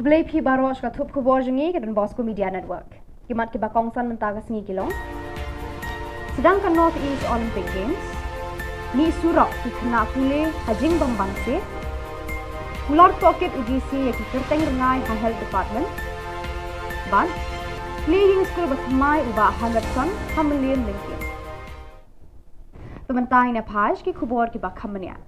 Kublai pi baros ka thup kubor jengi ke dan Bosco Media Network. Kimat ki bakongsan mentaga sengi kilong. Sedangkan North East Olympic Games ni surak ki kena pule hajing bambangse. Mulor pocket UGC ya ki kerteng rengai ha health department. Ban playing school batmai uba 100 son hamilin lingkin. Pementai na paj ki kubor ki bakamania.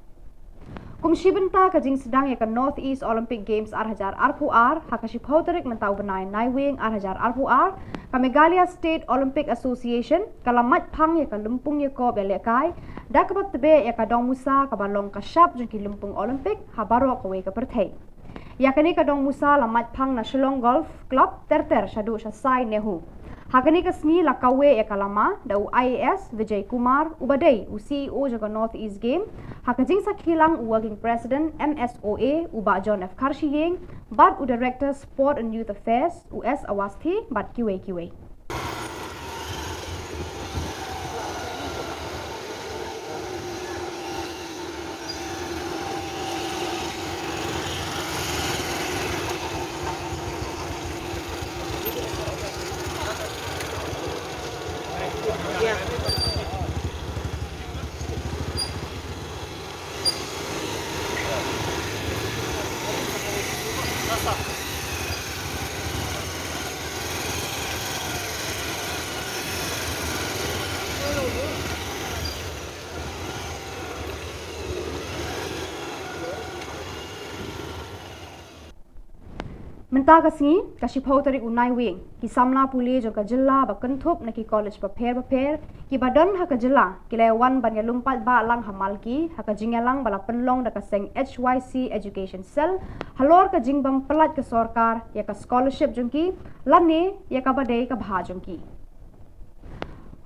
Kumshibenta kajing sedang ya ke North East Olympic Games arhajar RPR hakashiphoterik mentau benai naiwing arhajar RPR ka Meghalaya State Olympic Association kalamat phang ya ka lumpung ya ko belekai dakabat tebe ya ka dong musa ka balong ka shap jengki lumpung Olympic habaro ka we ka perthei ya kani ka dong musa lamat phang na Shillong Golf Club terter shadu shasai nehu hakani ka sngi la kawe ya kalama da IAS Vijay Kumar ubadai CEO jaga North East Game hakajing sakilang working president MSOA uba John F Karshiyeng bad u director sport and youth affairs US Awasthi bad QA Menta kasngi kashiphoterik unai wing ki samla puli jo ka jilla ba kenthup na ki college prepare ki badan ha ka jilla ki lewan ban ya lumpat ba lang hamal ki ha ka jingalang bala penlong da ka seng HYC education cell halor ka jingbam pelat ke sarkar ya ka scholarship jongki lane ya ka badai ka bha jongki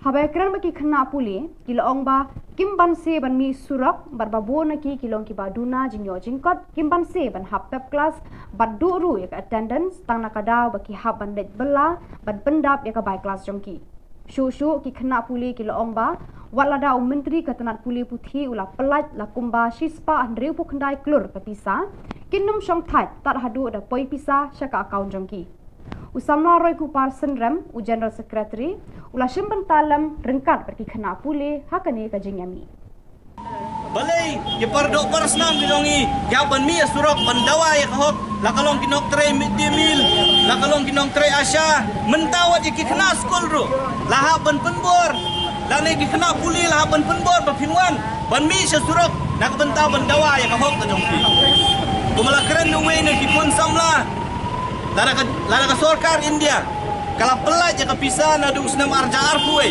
habai kran ba ki khna puli ki laong ba kimban se ban mi surak bar babo na ki kilong ki baduna jingyo jingkot kimban se ban hap pep class bad ru ya ka attendance tang na kadaw ba ki hap ban det bela ban pendap ya ka bai class jongki shu ki khna puli ki laong ba wala da menteri katanat puli puthi ula pelat la kumba shispa andreu pukndai klur ka pisa kinum shong thai tat hadu da poi pisa shaka account jongki Usamla Roy Kupar Sendram, u General Secretary, ula shimban talam rengkat pergi kena pule hakane ka jingyami. Balay, ye pardo parasnam gidongi, ya ban mi surok ban dawa ya kahok, la kalong kinok tray midday meal, la kalong kinok tray asya, mentawat ye kena school ru, la ban penbor, la ne kena pule la ban penbor ba pinwan, ban mi surok, nak bentaw ban dawa ya kahok ka jongki. Kumala keren no way ne kipun samla. Lada ka sarkar India kalau pelaj ka pisah na dung senam arja arpuai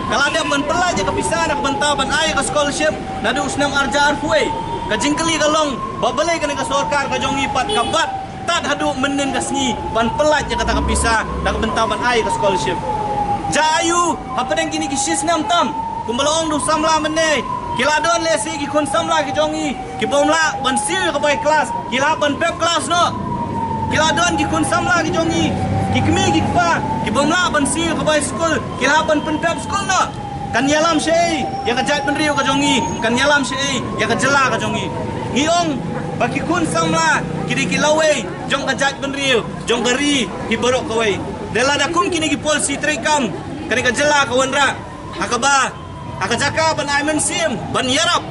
kalau ada ban pelaj ka pisah na bantau ban ai ka scholarship na dung senam arja arpuai ka jingkeli kalong babalai ka ka sarkar ka jongi pat ka bat tad hadu menen ka sngi ban pelaj ka ta ka pisah na bantau ban ai ka scholarship jayu apa deng kini ki sisnam tam kumbalong du samla menne kiladon lesi ki kon samla ki jongi ki bomla ban sil ka bai kelas kila ban pep kelas no Kiladon ki kun samla ki jongi ki kmi ki pa ki bomla ban sil ka bai school ki laban penpep school no kan yalam sei ya ka jat penriu ka jongi kan yalam sei ya ka jela ka jongi ngiong baki kun samla ki di kilawe jong ka jat penriu jong gari ki borok ka wei dela da kum kini ki polisi trikam kan ka jela ka wanra akaba akajaka ban aimen sim ban yarap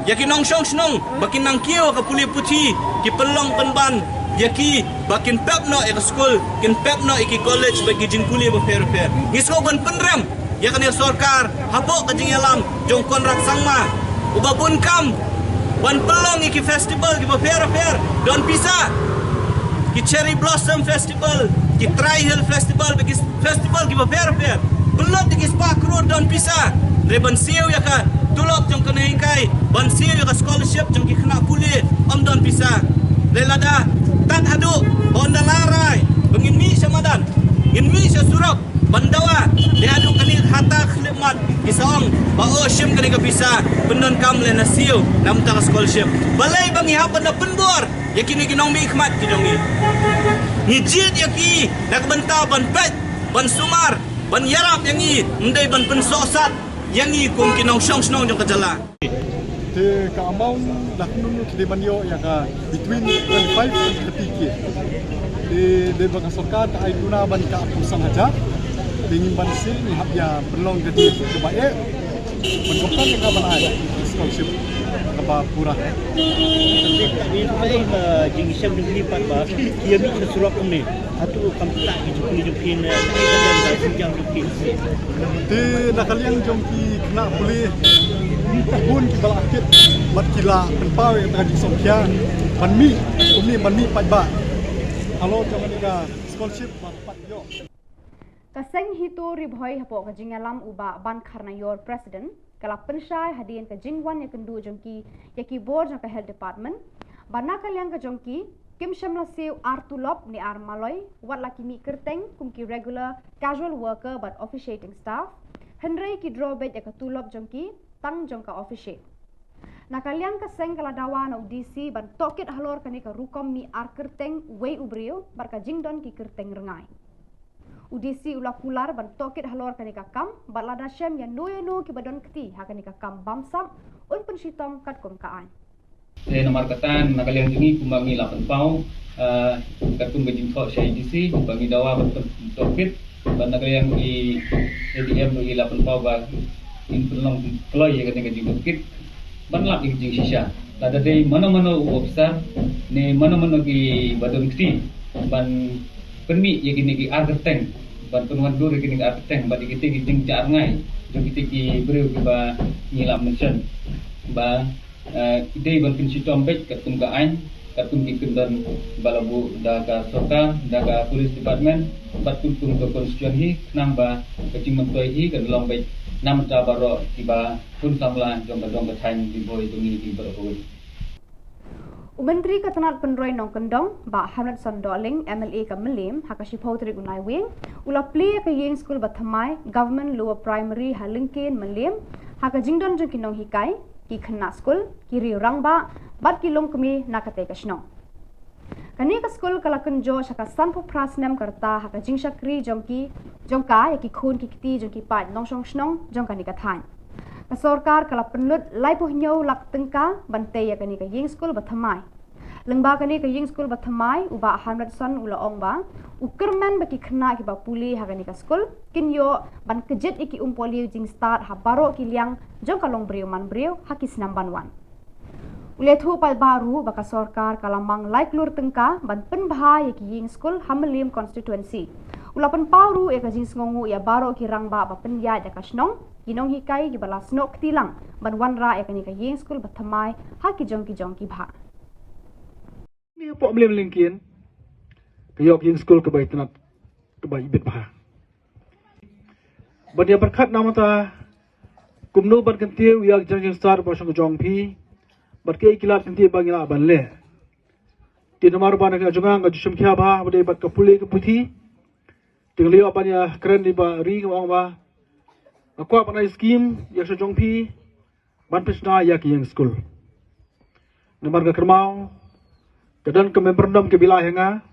ya ki nong shong snong bakin nang kio ka puli puthi ki pelong penban Yaki bakin pep no ek school kin pep no iki college bagi jingkuli ba fair ngisko ban penram ya kan sarkar habok ka jingalam jong kontrak sangma ubabun kam ban pelong iki festival ki ba fair don pisa ki cherry blossom festival ki tri hill festival bagi festival ki ba fair belot iki spa crore don pisa reban siu ya ka tulok jong kanai kai ban siu ya ka scholarship jong ki khna puli om don pisa lelada tan hadu honda larai bengin mi samadan in mi surok bandawa dia hadu kani hata khlimat isong ba o shim kani ka bisa penon kam le nasiu nam ta scholarship balai bangi hapan na penbor yakini kinong mi khmat kidongi ni jid yaki nak benta ban pet ban sumar ban yarap yangi ndai ban pensosat yangi kum kinong shong snong jong kajala The amount dah nunu kita banyo ya ka between 25 and 30k. De baka sorka ta ay guna ban ka pusang aja. Tingin ban sil ni hab ya belong jadi kebaik. Pendokan yang kaban ay scholarship kaba pura. Tapi kami baik jing siam dilipat ba. Ia mi sesurat kami. Atau kami tak jupin dan sejam jupin. De nakaliang jongki kena boleh pun kibal akit mat kila penpau yang tengah disomkia manmi padba kalau jangan nika scholarship pat yo Kaseng hito ribhoy hapo ka jingalam uba ban karna yor president kala pensyai hadian ka jingwan ya kendu jongki yaki board jong ka health department bana kalyang ka jongki kim shamla sew artulop ni armaloy wat laki mi kerteng kumki regular casual worker but officiating staff henry ki drawback ya ka tulop jongki tang jong ka officiate nakaliang ka seng kala dawa na udisi ban tokit halor kani ka rukom mi ar kerteng wei ubrio bar ka jingdon ki kerteng rengai udisi ula kular ban tokit halor kani ka kam bat lada syam ya no ki badon kti ha kani ka kam bamsam un penshitom kat kom ka an nomor katan nakaliang jingi kumbangi 8 pau katung gajing tho syai disi kumbangi dawa ban tokit ban nakaliang i ADM i 8 pau ba in pelong keloy ya kena jing bukit banlap jing sisa ada dei mana-mana officer ne mana-mana ki badon kti ban penmi ya kini ki argeteng ban penuan dur kini ki argeteng ban kita ki jing jar ngai jo kita ki breu ki ba ngilap mention ba idei ban kin sitom bek katung ka ain katung ki kendon balabu da ka soka da ka police department bat tung ka constitution hi nang ba kacing mentoi hi kan long bek nam ta baro tiba pun samla jong ka thain di boy tungi di baro Menteri Ketenat Penroy Nong Kendong ba Hamlet Sondoling MLA ka Melim hakashi pautri unai wing ula play ka yeng school bathamai government lower primary halingkin Melim haka jingdon jong kinong hikai ki khna school kiri rangba bat kilom kami nakate ka snong kani ka school kala kunjo shaka sanpo prasnem karta haka jingshakri jongka yaki khun ki kiti jongki pa nong shong snong jongka ni ka thain ka sarkar kala penlut lai poh nyau lak tengka bante ya kani ka yeng school bathamai lengba kani ka yeng school bathamai uba Hamlet Son ula ong ba ukerman baki khna ki ba puli ha kani ka school kinyo ban kejet iki umpoli jing start ha baro ki liang jongka long breu man breu hakis namban 1 Ulethu pal baru baka sarkar kalamang like lur tengka ban penbha yaki ying school Hamelim constituency ulapan pauru eka jing ngongu ya baro ki rangba ba penya ya kasnong ginong hikai gi balas nok tilang ban wanra eka ni ka ying school bathamai ha ki jong ki bha ni po mlem lingkin kayok ying school ke bai tenat ke bai ibit bha ban ya berkat namata kumno ban kentiu yak jang star ba shong jong pi berkai kilat nanti bagi nak banle. Di nomor ban nak jangan ngaju semkia bah, berdei bat kapuli keputi. Tinggal apa ni keren di ba ring orang bah. Aku apa ni skim yang sejong pi ban pesna yak yang school. Nomor kermau kedan ke memberndom ke bilah hanga.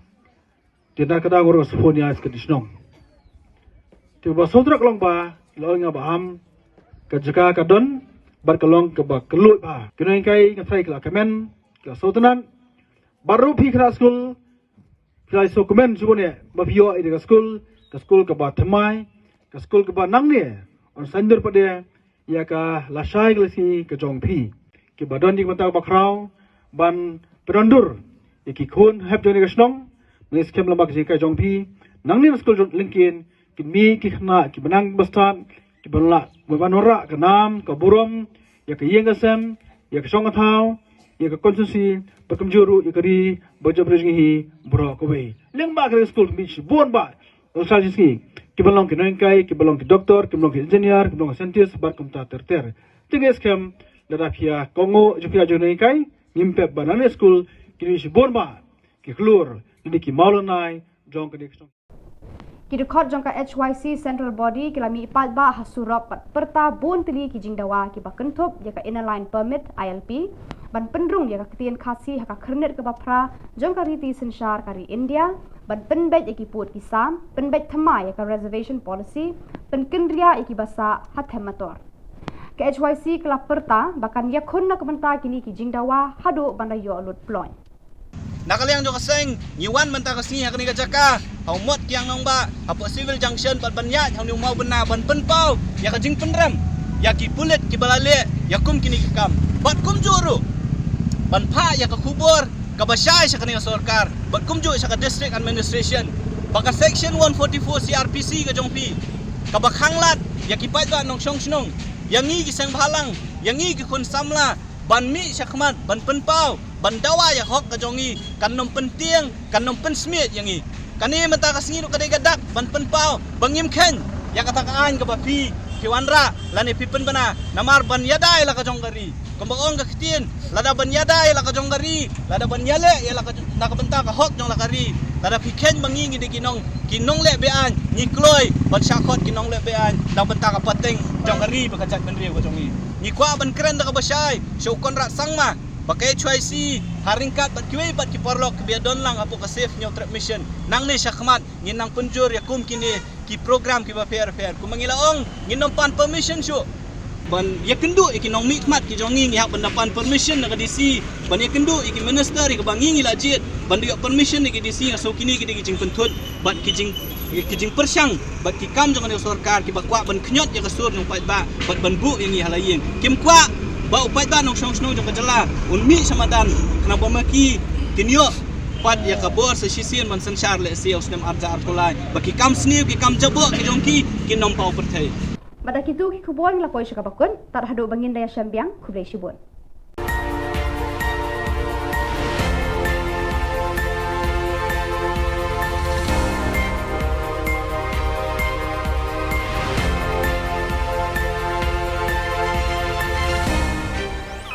Tidak kada ngurus phone ya sekedisnong. Tiba sodrak long bah, long ngabaham kejaka kadon berkelong ke kelut bah kena kai ngai kala kemen ke sotenan baru pi kena school kala so kemen subone ba pio ide ke school ke ba thamai ke school ke ba nang ne on sandur pade ya ka lasai glasi ke jong pi ke badon di mata ba krau ban perondur ki khun hab jone ke snong mes kem lambak ji ka jong pi nang ne school linkin ki mi ki khna ki banang bastan ki banla banora ke nam ke burom ya ke yeng asem ya ke song thau ya ke konsensi pekamjuru ya ke ri bajab rezgi bro ko be leng ba ke school mi bon ba usah jiski ki belong ke nengkai ki belong ke doktor ki belong ke engineer ki belong ke scientist bar kumta ter tiga skem dara pia kongo jupia jo nengkai nimpe banana school ki mi bon ba ki klur ni ki maulonai jong ke dik Kidukot jongka HYC Central Body kilami ipat ba hasurop perta bon tili ki jingdawa ki bakentup ya ka inner line permit ILP ban pendrung ya ka ketien khasi ha ka kernet ke bapra jongka riti senshar kari India ban penbet ya ki put kisam penbet thama ya ka reservation policy penkendria ya ki basa hathemator ke HYC kelap perta bahkan yakun nak benta kini ki jingdawa hadu banda yo lut ploy. Nakaliang jo kaseng nyiwan menta kasni hakni ka jaka au mot kiang nong ba apo civil junction bat banya hau ni mau bena ban penpau ya ka jing penram ya ki pulet ki balale ya kum kini kam bat kum juru ban pha ya ka kubur ka basyai sakani ka sarkar bat kum ju sa ka district administration baka section 144 CRPC ka jongpi ka bakhanglat ya ki pai ba nong song snong yang ngi ki sang bhalang yang ngi ki kun samla ban mi sakmat ban penpau ban dawa ya hok ka jongi kan nom penting kan nom pensmiet yang i kani menta kasngi no kadai gadak ban penpau bangim khen ya kata kaan ka bapi kiwanra lani pipen bana namar ban yadai la ka jonggari kembang ka kitin lada ban yadai la ka jonggari lada ban yale ya la ka nak benta ka hok jong la kari lada piken bangi ngi kinong le bean ni kloi ban syakot kinong le bean dak benta ka pateng jonggari bakacat ban riu ka jongi ni kwa ban keren da ka basyai syukon rat sangma pakai HYC haringkat bat kiwe bat ki porlok ke biadon lang apo ka safe nyo trap mission nang ni syakmat ngin nang penjur ya kum kini ki program ki ba fair ku mangilaong ngin nom pan permission syu ban ya kendu iki nong mikmat ki jongi ngi hak ban pan permission na ka DC ban ya kendu iki minister ki bangi ngi lajit ban dia permission ki DC so kini ki jing pentut bat ki jing persyang bat ki kam jong ni sarkar ki bakwa ban knyot ya ka sur nong pai ba bat ban bu ngi halaying kim kwa ba upai ba nong song song jong kajala unmi samadan kenapa maki kinyo pat ya kabor sa sisian man sansar le si usnem arja artulai baki kam sniu ki kam jabo ki jongki kinom pau perthai Pada kitu ki kubon la poi syaka bakun tar hadu bangin daya syambiang kublai shibun.